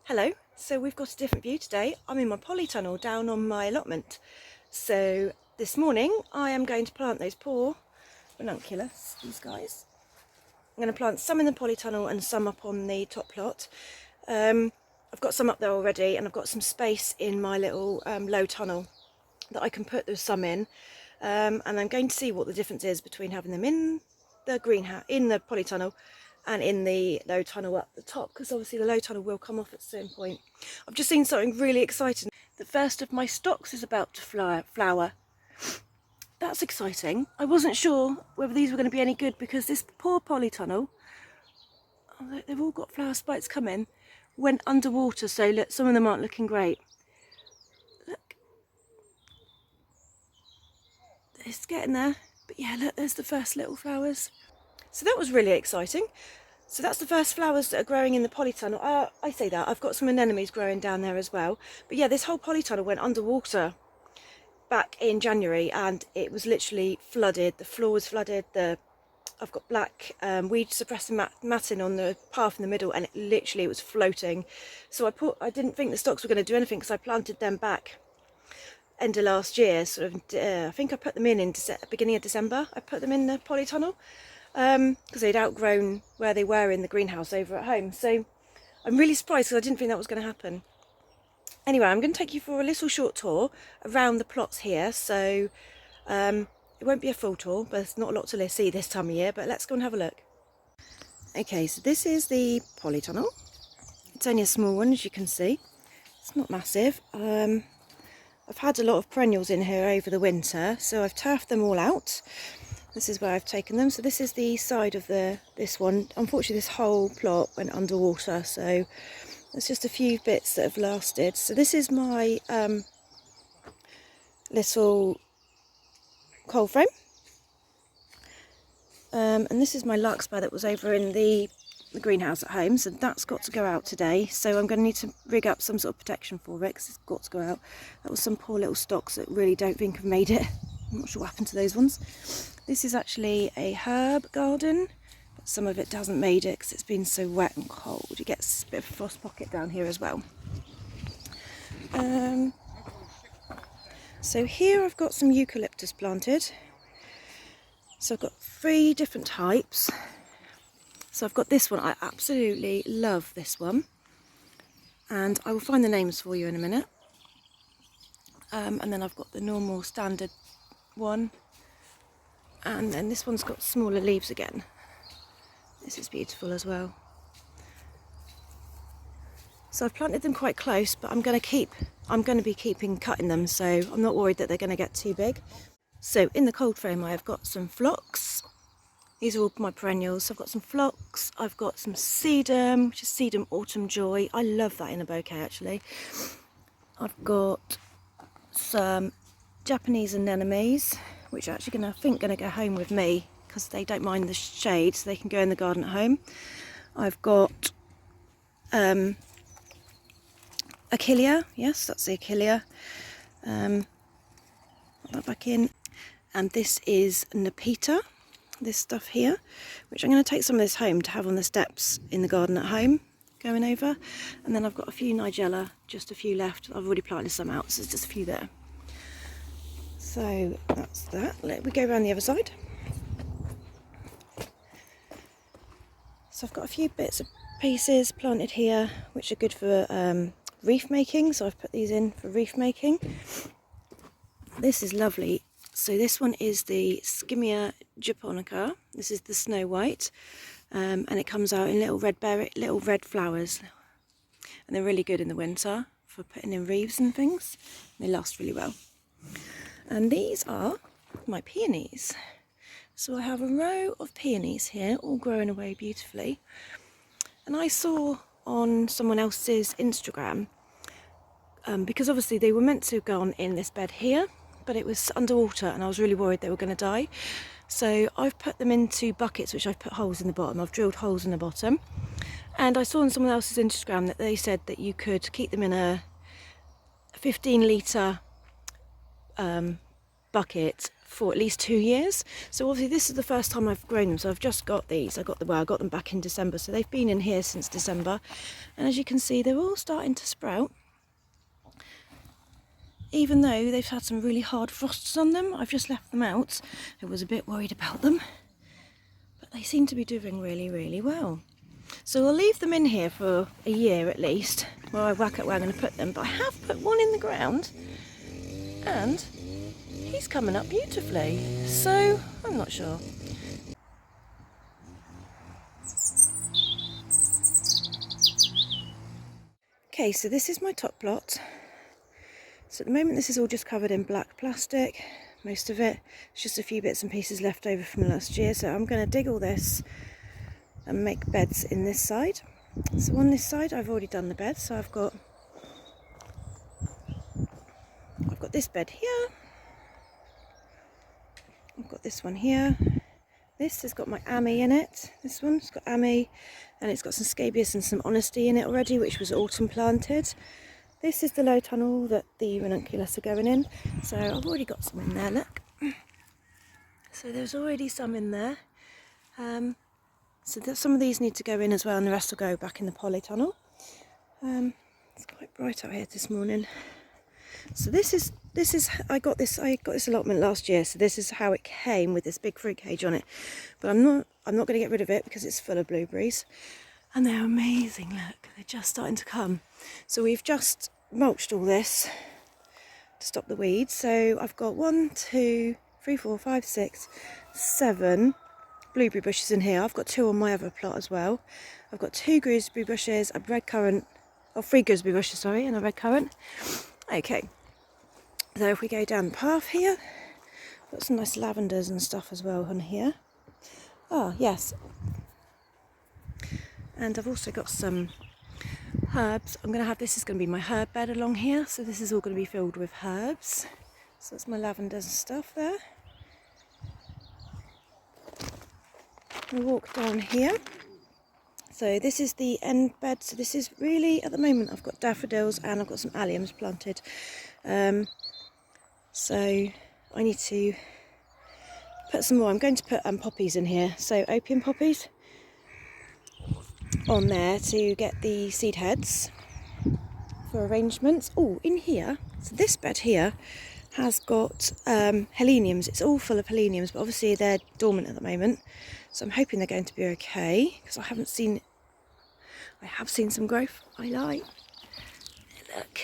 Hello, so we've got a different view today. I'm in my polytunnel down on my allotment. So this morning I am going to plant those poor ranunculus, these guys. I'm going to plant some in the polytunnel and some up on the top plot. I've got some up there already, and I've got some space in my little low tunnel that I can put some in. And I'm going to see what the difference is between having them in the greenhouse, in the polytunnel, and in the low tunnel up the top, because obviously the low tunnel will come off at a certain point. I've just seen something really exciting. The first of my stocks is about to flower. That's exciting. I wasn't sure whether these were going to be any good because this poor polytunnel, they've all got flower spikes coming, went underwater, so look, some of them aren't looking great. Look, it's getting there, but yeah, look, there's the first little flowers. So that was really exciting. So that's the first flowers that are growing in the polytunnel. I say that, I've got some anemones growing down there as well. But yeah, this whole polytunnel went underwater back in January, and it was literally flooded. The floor was flooded. I've got black weed suppressing matting on the path in the middle, and it was floating. So I didn't think the stocks were going to do anything because I planted them back end of last year. I think I put them in beginning of December. I put them in the polytunnel because they'd outgrown where they were in the greenhouse over at home. So I'm really surprised because I didn't think that was going to happen. Anyway, I'm going to take you for a little short tour around the plots here. So it won't be a full tour, but there's not a lot to see this time of year, but let's go and have a look. Okay, so this is the polytunnel. It's only a small one, as you can see. It's not massive. I've had a lot of perennials in here over the winter, so I've turfed them all out. This is where I've taken them. So this is the side of this one. Unfortunately, this whole plot went underwater, so there's just a few bits that have lasted. So this is my little cold frame. And this is my larkspur that was over in the greenhouse at home. So that's got to go out today. So I'm going to need to rig up some sort of protection for it because it's got to go out. That was some poor little stocks that really don't think have made it. I'm not sure what happened to those ones. This is actually a herb garden, but some of it hasn't made it because it's been so wet and cold. It gets a bit of a frost pocket down here as well. So here I've got some eucalyptus planted. So I've got 3 different types. So I've got this one. I absolutely love this one, and I will find the names for you in a minute. And then I've got the normal standard one, and then this one's got smaller leaves again. This is beautiful as well. So I've planted them quite close, but I'm going to be cutting them, so I'm not worried that they're going to get too big. So in the cold frame I have got some phlox. These are all my perennials. So I've got some phlox, I've got some sedum, which is sedum autumn joy. I love that in a bouquet actually. I've got some Japanese anemones, which are actually going to go home with me because they don't mind the shade, so they can go in the garden at home. I've got achillea. Yes, that's the achillea. Put that back in. And this is Nepeta, this stuff here, which I'm going to take some of this home to have on the steps in the garden at home, going over. And then I've got a few nigella, just a few left. I've already planted some out, so there's just a few there. So that's that. Let me go around the other side. So I've got a few bits of pieces planted here, which are good for reef making. So I've put these in for reef making. This is lovely. So this one is the Skimmia japonica. This is the snow white, and it comes out in little red flowers, and they're really good in the winter for putting in wreaths and things. They last really well. And these are my peonies. So I have a row of peonies here, all growing away beautifully. And I saw on someone else's Instagram, because obviously they were meant to go on in this bed here, but it was underwater and I was really worried they were going to die. So I've put them into buckets, which I've put holes in the bottom. I've drilled holes in the bottom. And I saw on someone else's Instagram that they said that you could keep them in a 15 litre bucket for at least 2 years. So obviously this is the first time I've grown them. So I've just got these. I got them back in December. So they've been in here since December. And as you can see, they're all starting to sprout. Even though they've had some really hard frosts on them, I've just left them out. I was a bit worried about them. But they seem to be doing really, really well. So I'll leave them in here for a year at least, while I work out where I'm going to put them. But I have put one in the ground, and he's coming up beautifully. So I'm not sure. Okay, so this is my top plot. So at the moment this is all just covered in black plastic, most of it. It's just a few bits and pieces left over from last year. So I'm going to dig all this and make beds in this side. So on this side I've already done the bed. So I've got this bed here. I've got this one here. This has got my Ami in it. This one's got Ami, and it's got some scabious and some honesty in it already, which was autumn planted. This is the low tunnel that the ranunculus are going in. So I've already got some in there, look. So there's already some in there. So some of these need to go in as well, and the rest will go back in the polytunnel. It's quite bright out here this morning. So this is I got this allotment last year, so this is how it came, with this big fruit cage on it. But I'm not going to get rid of it because it's full of blueberries. And they're amazing, look, they're just starting to come. So we've just mulched all this to stop the weeds. So I've got 1, 2, 3, 4, 5, 6, 7 blueberry bushes in here. I've got 2 on my other plot as well. I've got 2 gooseberry bushes, a red currant, or 3 gooseberry bushes, sorry, and a red currant. Okay, so if we go down the path here, got some nice lavenders and stuff as well on here. Oh, yes. And I've also got some herbs. This is going to be my herb bed along here. So this is all going to be filled with herbs. So that's my lavenders and stuff there. We'll walk down here. So this is the end bed. So this is really, at the moment, I've got daffodils and I've got some alliums planted. So I need to put some more. I'm going to put poppies in here. So opium poppies on there to get the seed heads for arrangements. Oh, in here, so this bed here has got heleniums. It's all full of heleniums, but obviously they're dormant at the moment. So I'm hoping they're going to be okay, because I have seen some growth I like. Look,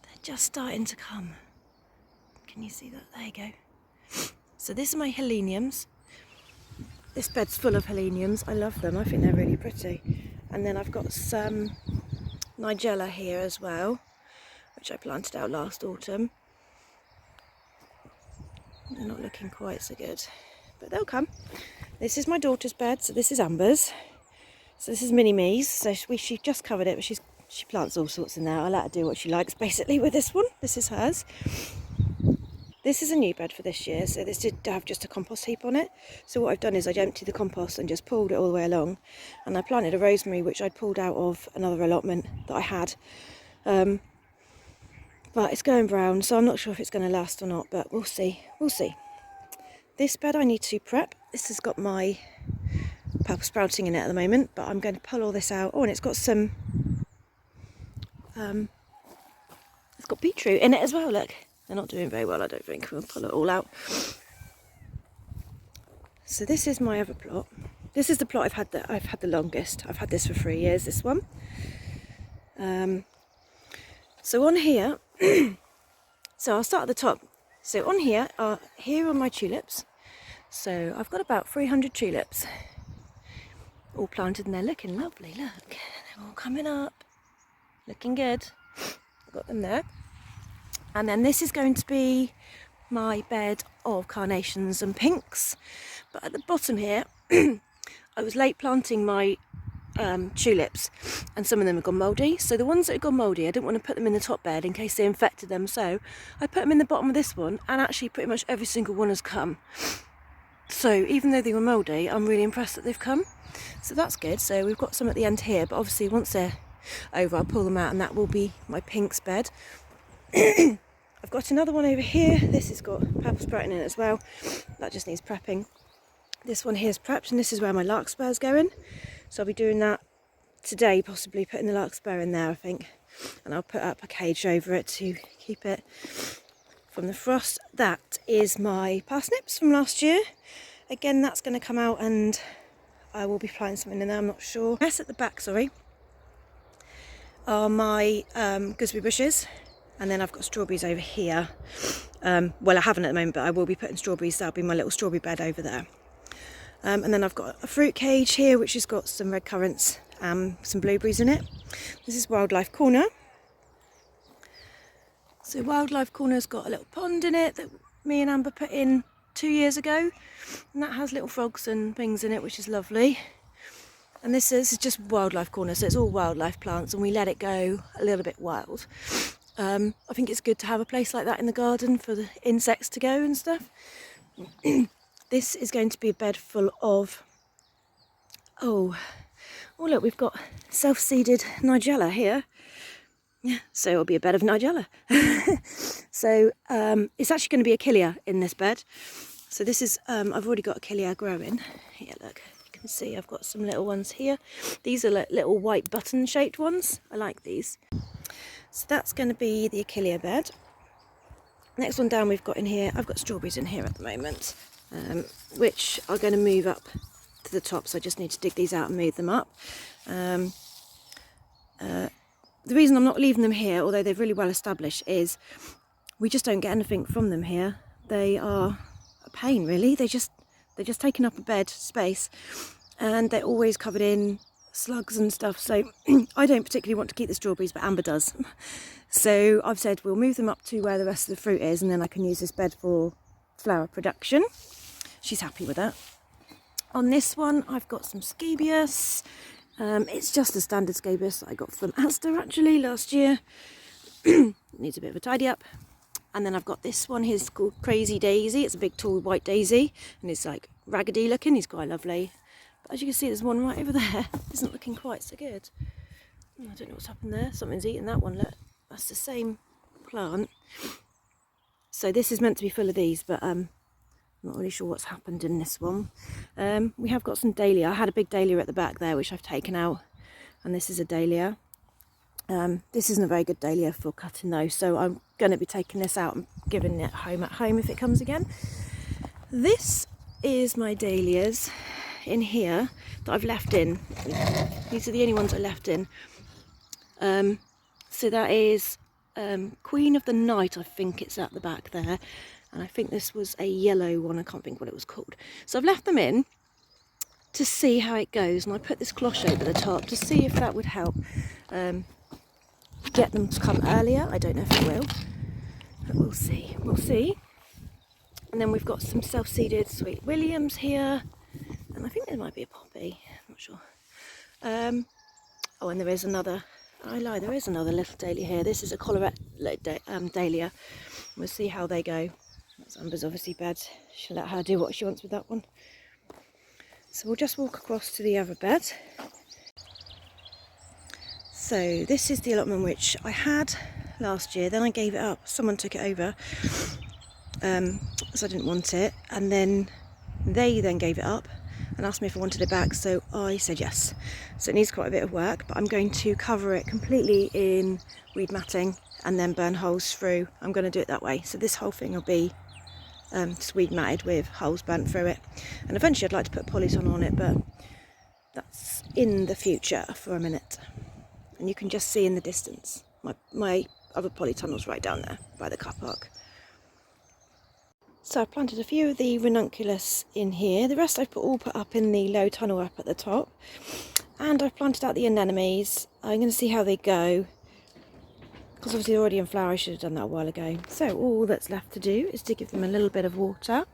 they're just starting to come. Can you see that? There you go. So this is my heleniums. This bed's full of heleniums. I love them. I think they're really pretty. And then I've got some nigella here as well, which I planted out last autumn. They're not looking quite so good, but they'll come. This is my daughter's bed. So this is Amber's. So this is Mini Me's. So she just covered it, but she plants all sorts in there. I let her do what she likes basically with this one. This is hers. This is a new bed for this year, so this did have just a compost heap on it. So what I've done is I'd emptied the compost and just pulled it all the way along. And I planted a rosemary, which I'd pulled out of another allotment that I had. But it's going brown, so I'm not sure if it's going to last or not, but we'll see. We'll see. This bed I need to prep. This has got my purple sprouting in it at the moment, but I'm going to pull all this out. Oh, and it's got some... it's got beetroot in it as well, look. They're not doing very well, I don't think. We'll pull it all out. So this is my other plot. This is the plot I've had the longest. I've had this for 3 years, this one. So on here, so I'll start at the top. So on here are my tulips. So I've got about 300 tulips, all planted, and they're looking lovely. Look, they're all coming up, looking good. I've got them there. And then this is going to be my bed of carnations and pinks. But at the bottom here, I was late planting my tulips, and some of them have gone mouldy. So the ones that have gone mouldy, I didn't want to put them in the top bed in case they infected them. So I put them in the bottom of this one, and actually pretty much every single one has come. So even though they were mouldy, I'm really impressed that they've come. So that's good. So we've got some at the end here, but obviously once they're over, I'll pull them out, and that will be my pinks bed. I've got another one over here. This has got purple sprouting in it as well. That just needs prepping. This one here is prepped, and this is where my larkspur's going. So I'll be doing that today, possibly putting the larkspur in there, I think. And I'll put up a cage over it to keep it from the frost. That is my parsnips from last year. Again, that's going to come out, and I will be planting something in there, I'm not sure. Yes, at the back, sorry, are my gooseberry bushes. And then I've got strawberries over here. Well, I haven't at the moment, but I will be putting strawberries. That'll be my little strawberry bed over there. And then I've got a fruit cage here, which has got some red currants, some blueberries in it. This is Wildlife Corner. So Wildlife Corner's got a little pond in it that me and Amber put in 2 years ago. And that has little frogs and things in it, which is lovely. And this is just Wildlife Corner, so it's all wildlife plants, and we let it go a little bit wild. I think it's good to have a place like that in the garden for the insects to go and stuff. This is going to be a bed full of, oh look, we've got self-seeded nigella here. Yeah, so it'll be a bed of nigella. So it's actually going to be achillea in this bed. So this is, I've already got achillea growing. Here, look, you can see I've got some little ones here. These are little white button-shaped ones. I like these. So that's going to be the achillea bed. Next one down we've got in here, I've got strawberries in here at the moment, which are going to move up to the top, so I just need to dig these out and move them up. The reason I'm not leaving them here, although they're really well established, is we just don't get anything from them here. They are a pain, really. They're just taking up a bed space, and they're always covered in slugs and stuff, so I don't particularly want to keep the strawberries, but Amber does. So I've said we'll move them up to where the rest of the fruit is, and then I can use this bed for flower production. She's happy with that. On this one I've got some scabious. It's just a standard scabious that I got from Asda actually last year. Needs a bit of a tidy up. And then I've got this one here, it's called Crazy Daisy. It's a big tall white daisy, and it's like raggedy looking. He's quite lovely. But as you can see, there's one right over there. Isn't looking quite so good. I don't know what's happened there. Something's eaten that one. Look, that's the same plant. So this is meant to be full of these, but I'm not really sure what's happened in this one. We have got some dahlia. I had a big dahlia at the back there, which I've taken out, and this is a dahlia. This isn't a very good dahlia for cutting though, so I'm going to be taking this out and giving it home at home if it comes again. This is my dahlias in here that I've left in. These are the only ones I left in. So that is Queen of the Night, I think it's at the back there, and I think this was a yellow one. I can't think what it was called. So I've left them in to see how it goes, and I put this cloche over the top to see if that would help get them to come earlier. I don't know if it will, but we'll see. And then we've got some self-seeded Sweet Williams here, and I think there might be a poppy, I'm not sure. Oh, and there is another, I lie, there is another little dahlia here. This is a Colorado dahlia. We'll see how they go. That's Amber's obviously bed. She'll let her do what she wants with that one. So we'll just walk across to the other bed. So this is the allotment which I had last year, then I gave it up. Someone took it over, so I didn't want it, and then they then gave it up and asked me if I wanted it back, so I said yes. So it needs quite a bit of work, but I'm going to cover it completely in weed matting and then burn holes through. I'm going to do it that way. So this whole thing will be just weed matted with holes burnt through it, and eventually I'd like to put Polytunnel on it, but that's in the future for a minute. And you can just see in the distance my other Polytunnel's right down there by the car park. So I've planted a few of the ranunculus in here. The rest I've all put up in the low tunnel up at the top. And I've planted out the anemones. I'm going to see how they go, because obviously they're already in flower. I should have done that a while ago. So all that's left to do is to give them a little bit of water.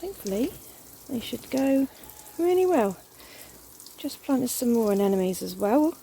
Hopefully they should go really well. Just planted some more anemones as well.